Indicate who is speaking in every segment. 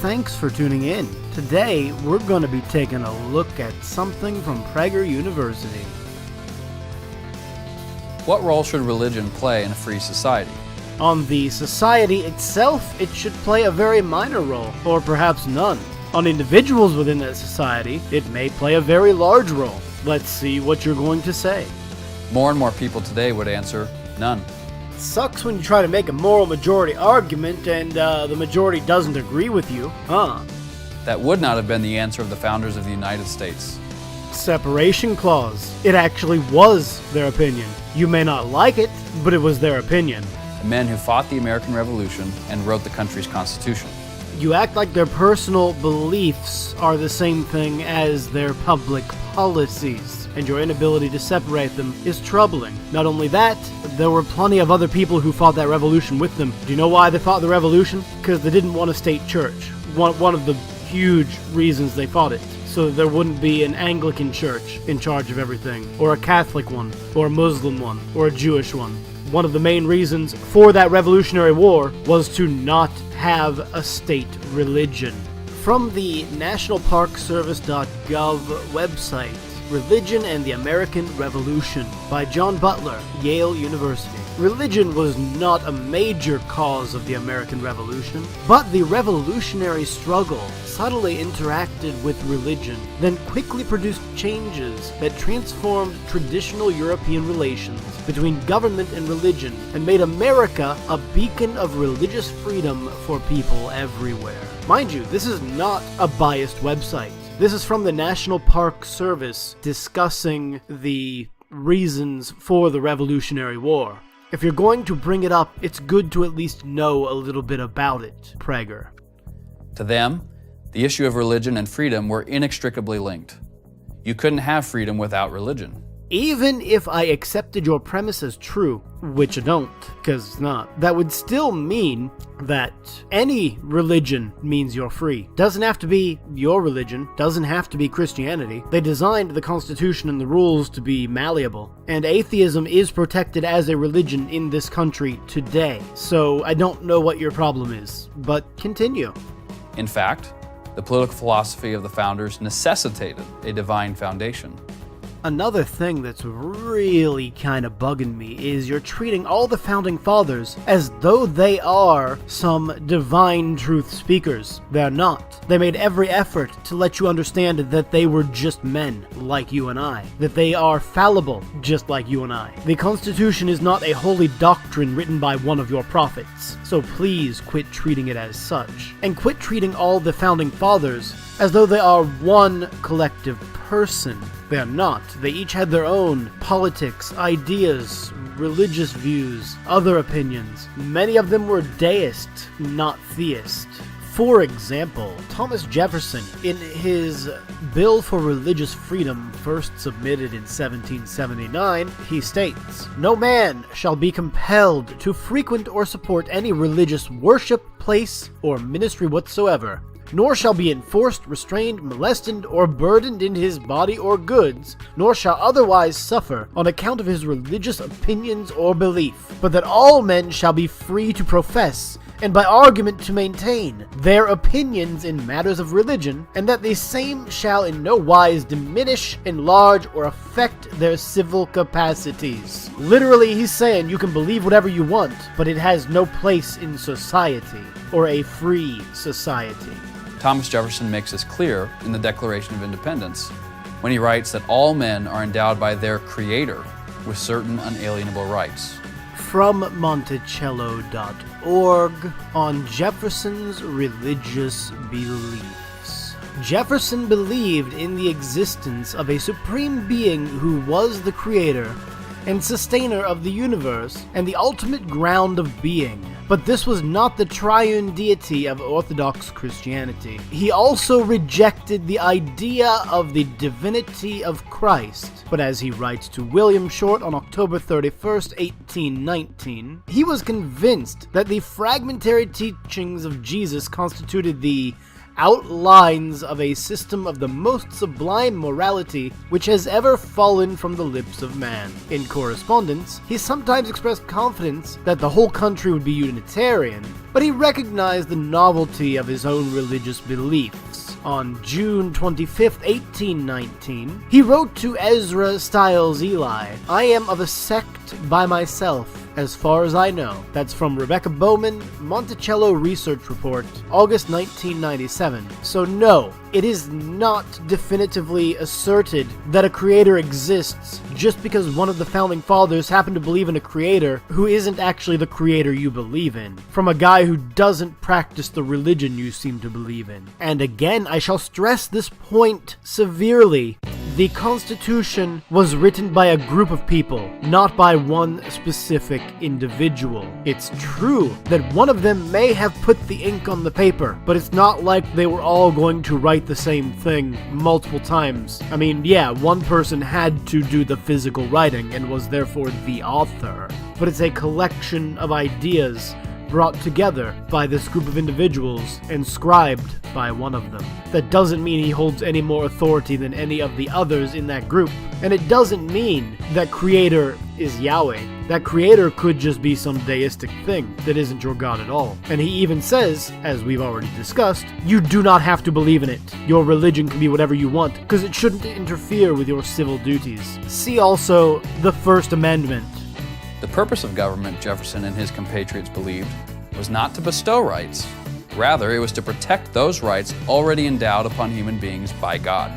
Speaker 1: thanks for tuning in. Today, we're going to be taking a look at something from Prager University.
Speaker 2: What role should religion play in a free society?
Speaker 1: On the society itself, it should play a very minor role, or perhaps none. On individuals within that society, it may play a very large role. Let's see what you're going to say.
Speaker 2: More and more people today would answer, none.
Speaker 1: Sucks when you try to make a moral majority argument and the majority doesn't agree with you, huh?
Speaker 2: That would not have been the answer of the founders of the United States.
Speaker 1: Separation clause. It actually was their opinion. You may not like it, but it was their opinion.
Speaker 2: The men who fought the American Revolution and wrote the country's Constitution.
Speaker 1: You act like their personal beliefs are the same thing as their public policies, and your inability to separate them is troubling. Not only that, there were plenty of other people who fought that revolution with them. Do you know why they fought the revolution? Because they didn't want a state church. One of the huge reasons they fought it. So that there wouldn't be an Anglican church in charge of everything, or a Catholic one, or a Muslim one, or a Jewish one. One of the main reasons for that Revolutionary War was to not have a state religion. From the nationalparkservice.gov website, Religion and the American Revolution by John Butler, Yale University. Religion was not a major cause of the American Revolution, but the revolutionary struggle subtly interacted with religion, then quickly produced changes that transformed traditional European relations between government and religion and made America a beacon of religious freedom for people everywhere. Mind you, this is not a biased website. This is from the National Park Service discussing the reasons for the Revolutionary War. If you're going to bring it up, it's good to at least know a little bit about it, Prager.
Speaker 2: To them, the issue of religion and freedom were inextricably linked. You couldn't have freedom without religion.
Speaker 1: Even if I accepted your premise as true, which I don't, because it's not, that would still mean that any religion means you're free. Doesn't have to be your religion, doesn't have to be Christianity. They designed the Constitution and the rules to be malleable, and atheism is protected as a religion in this country today. So I don't know what your problem is, but continue.
Speaker 2: In fact, the political philosophy of the founders necessitated a divine foundation.
Speaker 1: Another thing that's really kind of bugging me is you're treating all the founding fathers as though they are some divine truth speakers. They're not. They made every effort to let you understand that they were just men, like you and I. That they are fallible, just like you and I. The Constitution is not a holy doctrine written by one of your prophets, so please quit treating it as such. And quit treating all the founding fathers as though they are one collective person. They are not. They each had their own politics, ideas, religious views, other opinions. Many of them were deist, not theist. For example, Thomas Jefferson, in his Bill for Religious Freedom, first submitted in 1779, he states, "No man shall be compelled to frequent or support any religious worship, place, or ministry whatsoever, nor shall be enforced, restrained, molested, or burdened in his body or goods, nor shall otherwise suffer on account of his religious opinions or belief, but that all men shall be free to profess, and by argument to maintain, their opinions in matters of religion, and that the same shall in no wise diminish, enlarge, or affect their civil capacities." Literally, he's saying you can believe whatever you want, but it has no place in society, or a free society.
Speaker 2: Thomas Jefferson makes this clear in the Declaration of Independence when he writes that all men are endowed by their Creator with certain unalienable rights.
Speaker 1: From Monticello.org on Jefferson's religious beliefs. Jefferson believed in the existence of a supreme being who was the creator and sustainer of the universe and the ultimate ground of being. But this was not the triune deity of Orthodox Christianity. He also rejected the idea of the divinity of Christ. But as he writes to William Short on October 31st, 1819, he was convinced that the fragmentary teachings of Jesus constituted the outlines of a system of the most sublime morality which has ever fallen from the lips of man. In correspondence, he sometimes expressed confidence that the whole country would be Unitarian, but he recognized the novelty of his own religious beliefs. On June 25, 1819, he wrote to Ezra Stiles Eli, "I am of a sect by myself, as far as I know." That's from Rebecca Bowman, Monticello Research Report, August 1997. So no, it is not definitively asserted that a creator exists just because one of the founding fathers happened to believe in a creator who isn't actually the creator you believe in, from a guy who doesn't practice the religion you seem to believe in. And again, I shall stress this point severely. The Constitution was written by a group of people, not by one specific individual. It's true that one of them may have put the ink on the paper, but it's not like they were all going to write the same thing multiple times. I mean, yeah, one person had to do the physical writing and was therefore the author, but it's a collection of ideas brought together by this group of individuals and scribed by one of them. That doesn't mean he holds any more authority than any of the others in that group, and it doesn't mean that creator is Yahweh. That creator could just be some deistic thing that isn't your God at all. And he even says, as we've already discussed, you do not have to believe in it. Your religion can be whatever you want, because it shouldn't interfere with your civil duties. See also the First Amendment.
Speaker 2: The purpose of government, Jefferson and his compatriots believed, was not to bestow rights. Rather, it was to protect those rights already endowed upon human beings by God.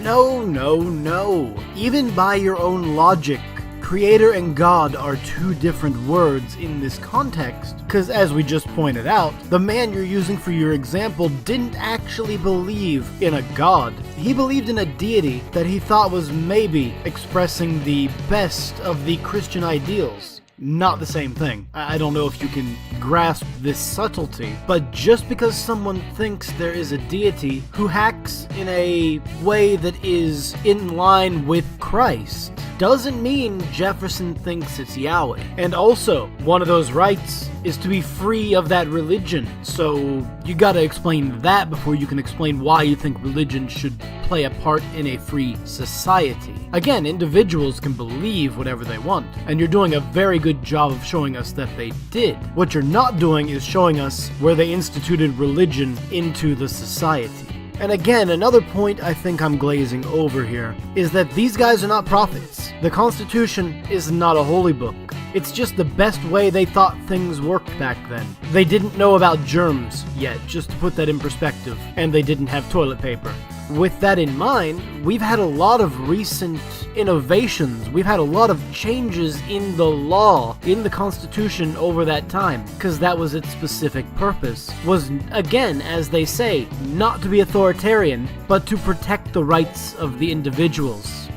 Speaker 1: No. Even by your own logic, creator and God are two different words in this context, because as we just pointed out, the man you're using for your example didn't actually believe in a God. He believed in a deity that he thought was maybe expressing the best of the Christian ideals. Not the same thing. I don't know if you can grasp this subtlety, but just because someone thinks there is a deity who acts in a way that is in line with Christ doesn't mean Jefferson thinks it's Yahweh. And also, one of those rights is to be free of that religion. So you gotta explain that before you can explain why you think religion should play a part in a free society. Again, individuals can believe whatever they want, and you're doing a very good job of showing us that they did. What you're not doing is showing us where they instituted religion into the society. And again, another point I think I'm glazing over here is that these guys are not prophets. The Constitution is not a holy book. It's just the best way they thought things worked back then. They didn't know about germs yet, just to put that in perspective, and they didn't have toilet paper. With that in mind, we've had a lot of recent innovations. We've had a lot of changes in the law, in the Constitution over that time, because that was its specific purpose, was, again, as they say, not to be authoritarian, but to protect the rights of the individuals.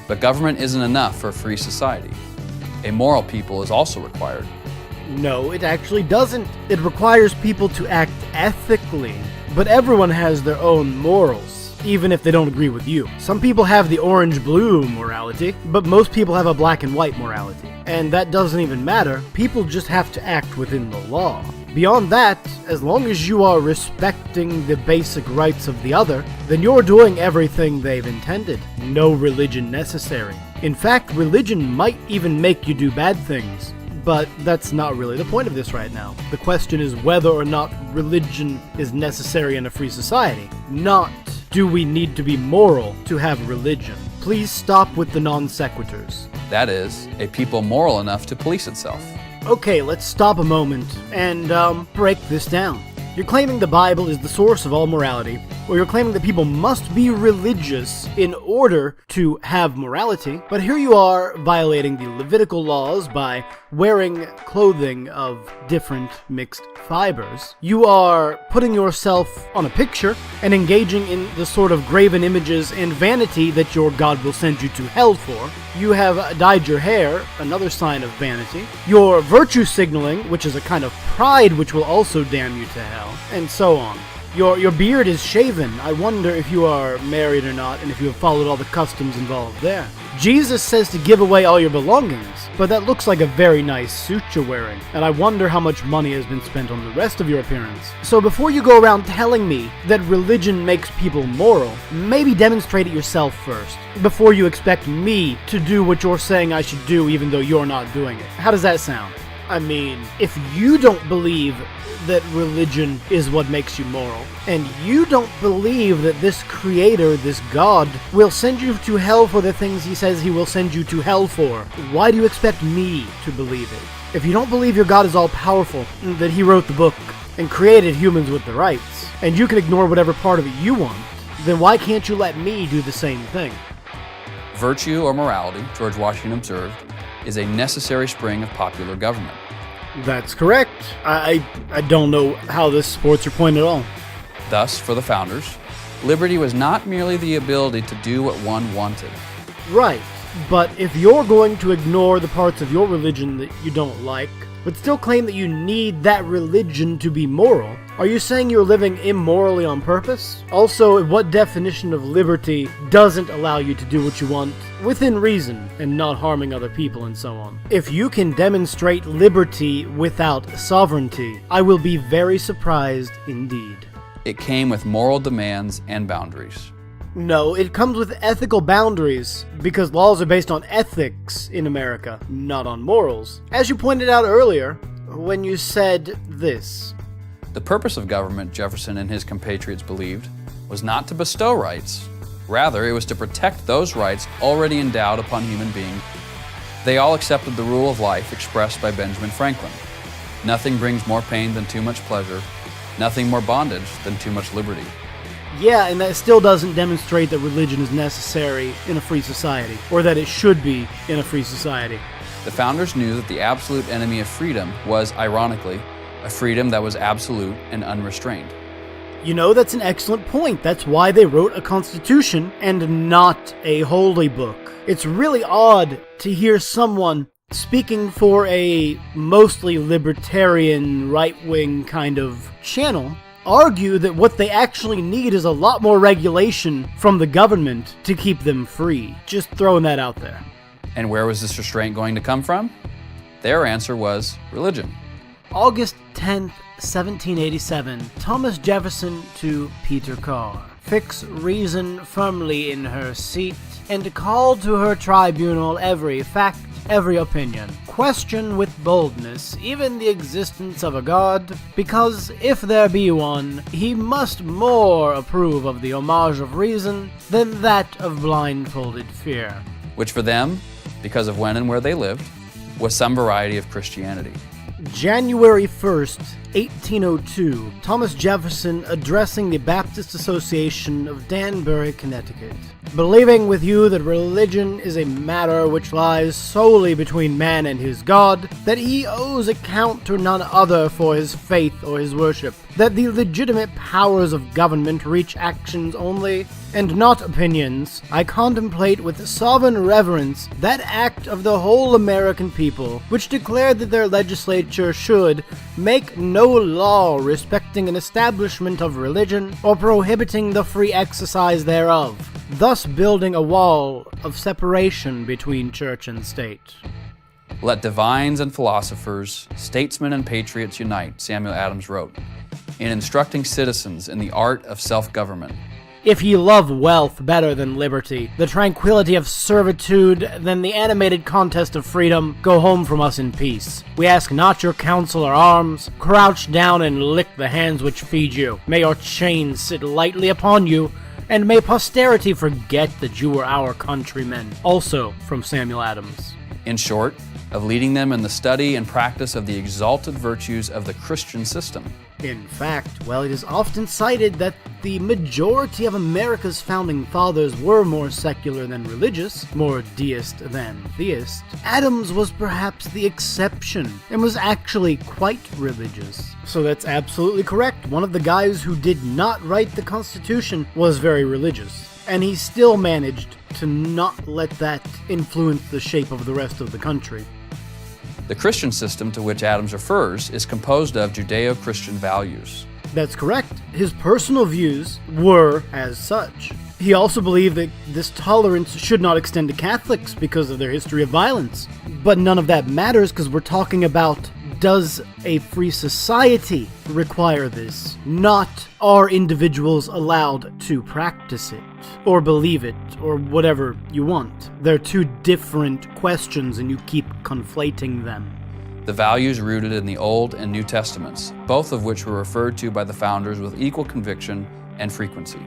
Speaker 2: But government isn't enough for a free society. A moral people is also required.
Speaker 1: No, it actually doesn't. It requires people to act ethically, but everyone has their own morals, even if they don't agree with you. Some people have the orange-blue morality, but most people have a black and white morality. And that doesn't even matter. People just have to act within the law. Beyond that, as long as you are respecting the basic rights of the other, then you're doing everything they've intended. No religion necessary. In fact, religion might even make you do bad things. But that's not really the point of this right now. The question is whether or not religion is necessary in a free society, not do we need to be moral to have religion. Please stop with the non sequiturs.
Speaker 2: That is, a people moral enough to police itself.
Speaker 1: Okay, let's stop a moment and break this down. You're claiming the Bible is the source of all morality, or you're claiming that people must be religious in order to have morality, but here you are violating the Levitical laws by wearing clothing of different mixed fibers. You are putting yourself on a picture and engaging in the sort of graven images and vanity that your God will send you to hell for. You have dyed your hair, another sign of vanity. You're virtue signaling, which is a kind of pride which will also damn you to hell, and so on. Your beard is shaven. I wonder if you are married or not, and if you have followed all the customs involved there. Jesus says to give away all your belongings. but that looks like a very nice suit you're wearing, and I wonder how much money has been spent on the rest of your appearance. So before you go around telling me that religion makes people moral, maybe demonstrate it yourself first, before you expect me to do what you're saying I should do even though you're not doing it. How does that sound? I mean, if you don't believe that religion is what makes you moral, and you don't believe that this creator, this God, will send you to hell for the things he says he will send you to hell for, why do you expect me to believe it? If you don't believe your God is all-powerful, that he wrote the book and created humans with the rights, and you can ignore whatever part of it you want, then why can't you let me do the same thing?
Speaker 2: Virtue or morality, George Washington observed, is a necessary spring of popular government.
Speaker 1: That's correct. I don't know how this supports your point at all.
Speaker 2: Thus, for the founders, liberty was not merely the ability to do what one wanted.
Speaker 1: Right, but if you're going to ignore the parts of your religion that you don't like, but still claim that you need that religion to be moral, are you saying you're living immorally on purpose? Also, what definition of liberty doesn't allow you to do what you want within reason and not harming other people and so on? If you can demonstrate liberty without sovereignty, I will be very surprised indeed.
Speaker 2: It came with moral demands and boundaries.
Speaker 1: No, it comes with ethical boundaries, because laws are based on ethics in America, not on morals. As you pointed out earlier, when you said this.
Speaker 2: The purpose of government, Jefferson and his compatriots believed, was not to bestow rights. Rather, it was to protect those rights already endowed upon human beings. They all accepted the rule of life expressed by Benjamin Franklin. Nothing brings more pain than too much pleasure. Nothing more bondage than too much liberty.
Speaker 1: Yeah, and that still doesn't demonstrate that religion is necessary in a free society, or that it should be in a free society.
Speaker 2: The founders knew that the absolute enemy of freedom was, ironically, a freedom that was absolute and unrestrained.
Speaker 1: You know, that's an excellent point. That's why they wrote a constitution and not a holy book. It's really odd to hear someone speaking for a mostly libertarian, right-wing kind of channel argue that what they actually need is a lot more regulation from the government to keep them free. Just throwing that out there.
Speaker 2: And where was this restraint going to come from? Their answer was religion.
Speaker 1: August 10th, 1787, Thomas Jefferson to Peter Carr. Fix reason firmly in her seat, and call to her tribunal every fact, every opinion. Question with boldness even the existence of a God, because if there be one, he must more approve of the homage of reason than that of blindfolded fear.
Speaker 2: Which for them, because of when and where they lived, was some variety of Christianity.
Speaker 1: January 1st, 1802, Thomas Jefferson addressing the Baptist Association of Danbury, Connecticut. Believing with you that religion is a matter which lies solely between man and his God, that he owes account to none other for his faith or his worship, that the legitimate powers of government reach actions only, and not opinions, I contemplate with sovereign reverence that act of the whole American people, which declared that their legislature should make no law respecting an establishment of religion, or prohibiting the free exercise thereof, thus building a wall of separation between church and state.
Speaker 2: Let divines and philosophers, statesmen and patriots unite, Samuel Adams wrote, in instructing citizens in the art of self-government.
Speaker 1: If ye love wealth better than liberty, the tranquility of servitude than the animated contest of freedom, go home from us in peace. We ask not your counsel or arms. Crouch down and lick the hands which feed you. May your chains sit lightly upon you, and may posterity forget that you were our countrymen. Also from Samuel Adams.
Speaker 2: In short, of leading them in the study and practice of the exalted virtues of the Christian system.
Speaker 1: In fact, well, it is often cited that the majority of America's founding fathers were more secular than religious, more deist than theist. Adams was perhaps the exception, and was actually quite religious. So that's absolutely correct. One of the guys who did not write the Constitution was very religious, and he still managed to not let that influence the shape of the rest of the country.
Speaker 2: The Christian system to which Adams refers is composed of Judeo-Christian values.
Speaker 1: That's correct. His personal views were as such. He also believed that this tolerance should not extend to Catholics because of their history of violence. But none of that matters because we're talking about, does a free society require this? Not, are individuals allowed to practice it, or believe it, or whatever you want? They're two different questions and you keep conflating them.
Speaker 2: The values rooted in the Old and New Testaments, both of which were referred to by the founders with equal conviction and frequency.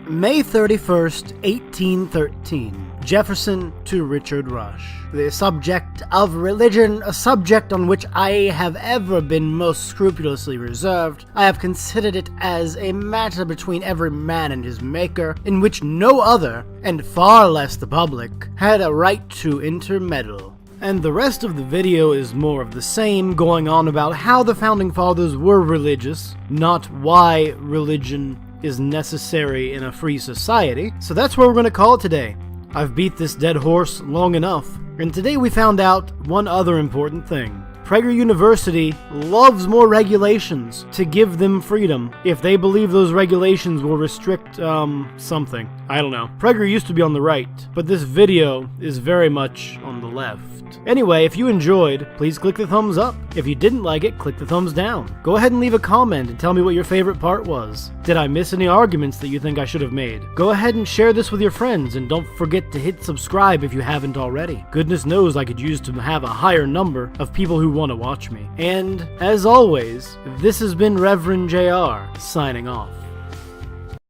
Speaker 1: May 31st, 1813. Jefferson to Richard Rush. The subject of religion, a subject on which I have ever been most scrupulously reserved. I have considered it as a matter between every man and his Maker, in which no other, and far less the public, had a right to intermeddle. And the rest of the video is more of the same, going on about how the Founding Fathers were religious, not why religion is necessary in a free society. So that's where we're going to call it today. I've beat this dead horse long enough, and today we found out one other important thing. Prager University loves more regulations to give them freedom if they believe those regulations will restrict, something. I don't know. Prager used to be on the right, but this video is very much on the left. Anyway, if you enjoyed, please click the thumbs up. If you didn't like it, click the thumbs down. Go ahead and leave a comment and tell me what your favorite part was. Did I miss any arguments that you think I should have made? Go ahead and share this with your friends, and don't forget to hit subscribe if you haven't already. Goodness knows I could use to have a higher number of people who want to watch me. And, as always, this has been Reverend JR, signing off.